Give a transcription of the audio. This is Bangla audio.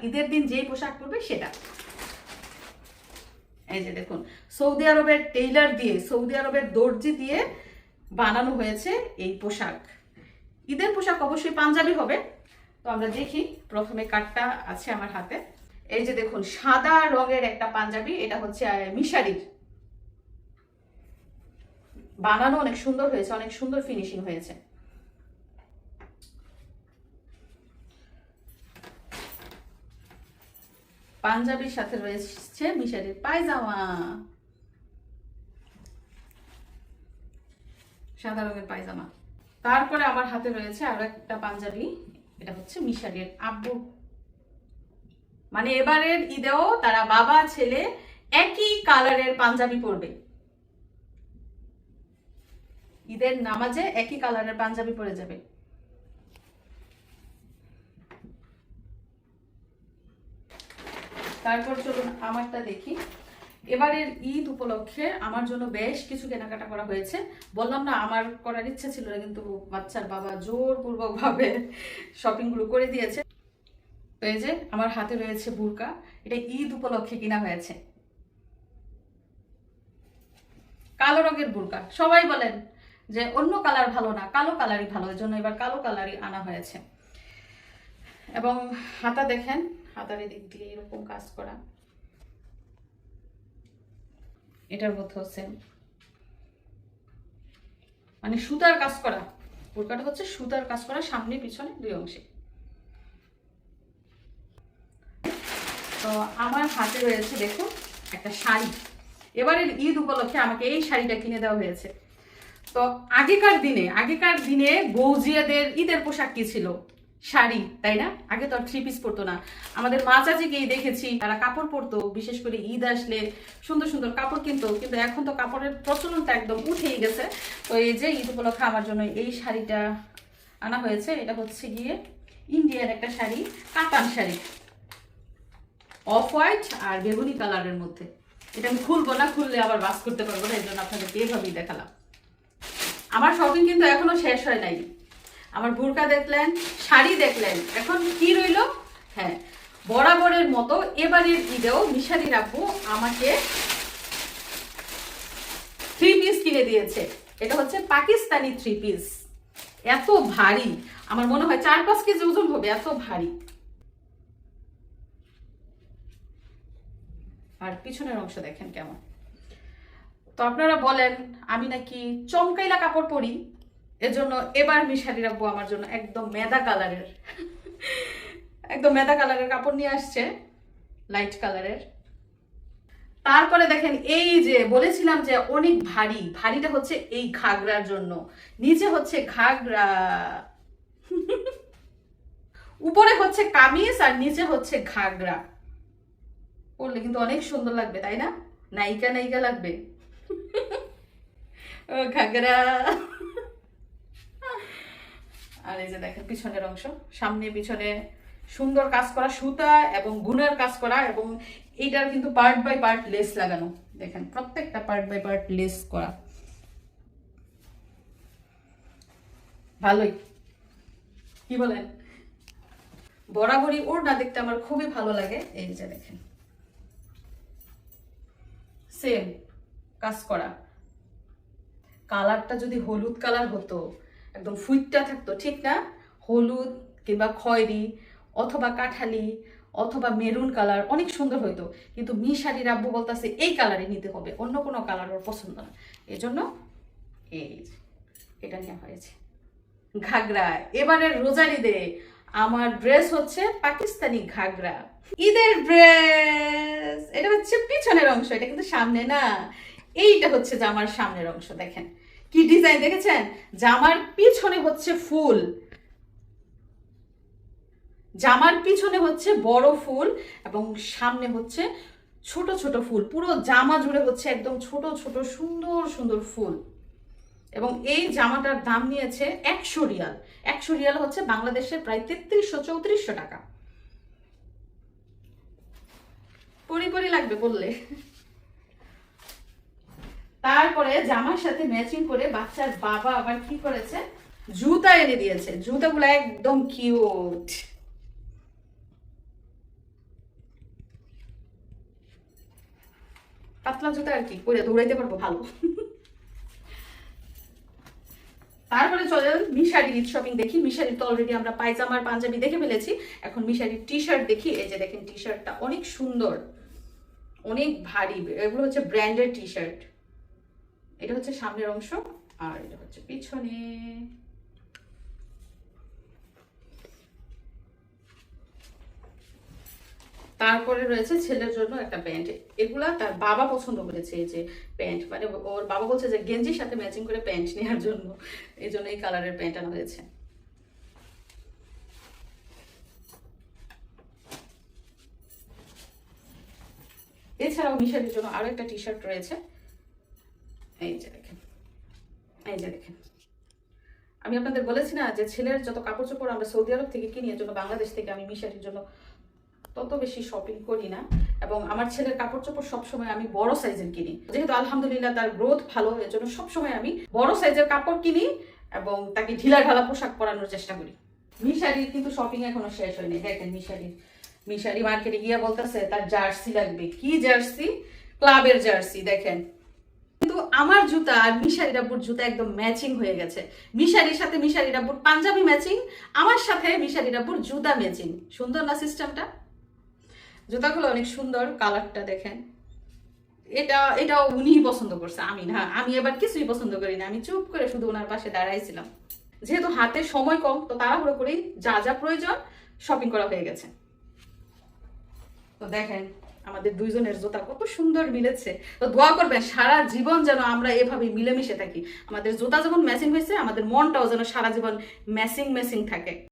ঈদের দিন যেই পোশাক পরবে সেটা। এই যে দেখুন, সৌদি আরবের টেইলার দিয়ে, সৌদি আরবের দর্জি দিয়ে বানানো হয়েছে এই পোশাক। ঈদের পোশাক অবশ্যই পাঞ্জাবি হবে। তো আমরা দেখি, প্রথমে কাটটা আছে আমার হাতে। এই যে দেখুন, সাদা রঙের একটা পাঞ্জাবি, এটা হচ্ছে মিশারির বানানো, অনেক সুন্দর হয়েছে, অনেক সুন্দর ফিনিশিং হয়েছে। পাঞ্জাবির সাথে রয়েছে মিশারির পায়জামা, সাদা রঙের পায়জামা। তারপরে আমার হাতে রয়েছে আরো একটা পাঞ্জাবি, এটা হচ্ছে মিশারির আব্বু। মানে এবারের ঈদেও তারা বাবা ছেলে একই কালারের পাঞ্জাবি পরবে, ঈদের নামাজে একই কালারের পাঞ্জাবি পরে যাবে। তারপর চলুন আমারটা দেখি। এবারের ঈদ উপলক্ষে আমার জন্য বেশ কিছু কেনাকাটা করা হয়েছে। বললাম না আমার করার ইচ্ছে ছিল না, কিন্তু বাচ্চার বাবা জোরপূর্বক ভাবে শপিং গুলো করে দিয়েছে। তো এই যে আমার হাতে রয়েছে বুরকা, এটা ঈদ উপলক্ষে কিনা হয়েছে, কালো রঙের বুরকা। সবাই বলেন যে অন্য কালার ভালো না, কালো কালারই ভালো, এর জন্য এবার কালো কালারই আনা হয়েছে। এবং হাতা দেখেন, হাতার দিক দিয়ে এরকম কাজ করা, এটার মধ্যেও সেম, মানে সুতার কাজ করা। বুরকাটা হচ্ছে সুতার কাজ করা, সামনে পিছনে দুই অংশে। তো আমার হাতে রয়েছে দেখুন একটা শাড়ি, এবারের ঈদ উপলক্ষে আমাকে এই শাড়িটা কিনে দেওয়া হয়েছে। তো আগেকার দিনে বৌজিয়াদের ঈদের পোশাক কি ছিল? শাড়ি, তাই না? আগে তো আর থ্রি পিস পরতো না। আমাদের মা চাচিকেই দেখেছি তারা কাপড় পরতো, বিশেষ করে ঈদ আসলে সুন্দর সুন্দর কাপড় কিনতো। কিন্তু এখন তো কাপড়ের প্রচলনটা একদম উঠেই গেছে। তো এই যে ঈদ উপলক্ষে আমার জন্য এই শাড়িটা আনা হয়েছে। এটা হচ্ছে গিয়ে ইন্ডিয়ান একটা শাড়ি, কাতান শাড়ি, অফ হোয়াইট আর বেগুনি কালারের মধ্যে। এটা আমি খুলবো না, খুললে আবার বাস করতে পারবো না, এই জন্য আপনাদেরকে এভাবেই দেখালাম। আমার শপিং কিন্তু এখনো শেষ হয় নাই। আমার বুরকা দেখলেন, শাড়ি দেখলেন, এখন কি রইল? হ্যাঁ, বরাবরের মতো এবারের ঈদেও মিশারির আব্বু আমাকে থ্রি পিস কিনে দিয়েছে। এটা হচ্ছে পাকিস্তানি থ্রি পিস, এত ভারী, আমার মনে হয় 4-5 কেজি ওজন হবে, এত ভারী। আর পিছনের অংশ দেখেন কেমন। তো আপনারা বলেন আমি নাকি চমকাইলা কাপড় পরি, এজন্য এবার মিশারির আব্বু আমার জন্য একদম মেদা কালারের একদম মেদা কালারের কাপড় নিয়ে আসছে, লাইট কালারের। তারপরে দেখেন, এই যে বলেছিলাম যে অনেক ভারী, ভারীটা হচ্ছে এই ঘাগরার জন্য। নিচে হচ্ছে ঘাগরা, উপরে হচ্ছে কামিজ আর নিচে হচ্ছে ঘাগরা। পরলে কিন্তু অনেক সুন্দর লাগবে, তাই না? নায়িকা নায়িকা লাগবে। ও ঘাগরা। আর এই যে দেখেন পিছনের অংশ, সামনে পিছনে সুন্দর কাজ করা, সুতা এবং গুনার কাজ করা, এবং এইটার কিন্তু পার্ট বাই পার্ট লেস লাগানো। দেখেন প্রত্যেকটা পার্ট বাই পার্ট লেস করা, ভালোই, কি বলেন? বরাবরই ওড়না দেখতে আমার খুবই ভালো লাগে। এই যে দেখেন সেম কাজ করা, কালারটা যদি হলুদ কালার হতো, একদম ফুইটটা থাকতো, ঠিক না? হলুদ কিংবা খয়েরি অথবা কাঠালি অথবা মেরুন কালার, অনেক সুন্দর হইতো। কিন্তু মিশারির আব্বু বলতেছে এই কালারই নিতে হবে, অন্য কোনো কালার ওর পছন্দ না। এজন্য এই এটা নেওয়া হয়েছে। ঘাগরা, এবারের রোজার ঈদে আমার ড্রেস হচ্ছে পাকিস্তানি ঘাগরা, ঈদের ড্রেস। এটা হচ্ছে পিছনের অংশ, এটা কিন্তু সামনে না। এইটা হচ্ছে জামার সামনের অংশ, দেখেন কি ডিজাইন দেখেছেন? জামার পিছনে হচ্ছে ফুল, জামার পিছনে হচ্ছে বড় ফুল এবং সামনে হচ্ছে ছোট ছোট ফুল। পুরো জামা জুড়ে হচ্ছে একদম ছোট ছোট সুন্দর সুন্দর ফুল। এবং এই জামাটার দাম নিয়েছে 100 রিয়াল। 100 রিয়াল হচ্ছে বাংলাদেশের প্রায় 3300-3400 টাকা। পরি লাগবে বললে। তারপরে জামার সাথে ম্যাচিং করে বাচ্চার বাবা আবার কি করেছে, জুতা এনে দিয়েছে। জুতাগুলো একদম কিউট, পাতলা জুতা আর কি পরে দৌড়াইতে পারবো ভালো। তারপরে চলে মিশারির ঈদ শপিং দেখি। মিশারির তো অলরেডি আমরা পায়জামার পাঞ্জাবি দেখে ফেলেছি, এখন মিশারির টি শার্ট দেখি। এই যে দেখেন টি শার্টটা অনেক সুন্দর, অনেক ভারী, এগুলো হচ্ছে ব্র্যান্ডের টি শার্ট। এটা হচ্ছে সামনের অংশ আর এটা হচ্ছে পিছনে। তারপরে রয়েছে ছেলের জন্য একটা প্যান্ট, এগুলা তার বাবা পছন্দ করেছে। এই যে প্যান্ট, মানে ওর বাবা বলছে যে গেঞ্জির সাথে ম্যাচিং করে প্যান্ট নেওয়ার জন্য, এই জন্য এই কালারের প্যান্ট আনা হয়েছে। এছাড়াও মিশারির জন্য আরো একটা টি শার্ট রয়েছে। এই যে দেখেন, এই যে দেখেন, আমি আপনাদের বলেছি না যে ছেলের যত কাপড় চোপড় আমরা সৌদি আরব থেকে কিনি, এর জন্য বাংলাদেশ থেকে আমি মিশারির জন্য তত বেশি শপিং করি না। এবং আমার ছেলের কাপড় চোপড় সবসময় আমি বড় সাইজের কিনি, যেহেতু আলহামদুলিল্লাহ তার গ্রোথ ভালো, এর জন্য সবসময় আমি বড় সাইজের কাপড় কিনি এবং তাকে ঢিলা ঢালা পোশাক পরানোর চেষ্টা করি। মিশারির কিন্তু শপিং এখনো শেষ হয়নি। দেখেন মিশারি মার্কেটে গিয়ে বলতেছে তার জার্সি লাগবে। কি জার্সি? ক্লাবের জার্সি। দেখেন, কিন্তু আমার জুতা আর মিশারি রাব্বুর জুতা একদম ম্যাচিং হয়ে গেছে। মিশারির সাথে মিশারি রাব্বুর পাঞ্জাবি ম্যাচিং, আমার সাথে মিশারি রাব্বুর জুতা ম্যাচিং। সুন্দর না সিস্টেমটা? জুতাগুলো অনেক সুন্দর, কালারটা দেখেন। এটাও উনিই পছন্দ করছে, আমি না। আমি এবার কিছুই পছন্দ করি না, আমি চুপ করে শুধু ওনার পাশে দাঁড়াইছিলাম। যেহেতু হাতে সময় কম, তো তাড়াহুড়ো করেই যা যা প্রয়োজন শপিং করা হয়ে গেছে। তো দেখেন আমাদের দুইজনের জুতা কত সুন্দর মিলেছে। তো দোয়া করবেন সারা জীবন যেন আমরা এভাবে মিলেমিশে থাকি। আমাদের জুতা যেমন ম্যাচিং হয়েছে, আমাদের মনটাও যেন সারা জীবন ম্যাচিং থাকে।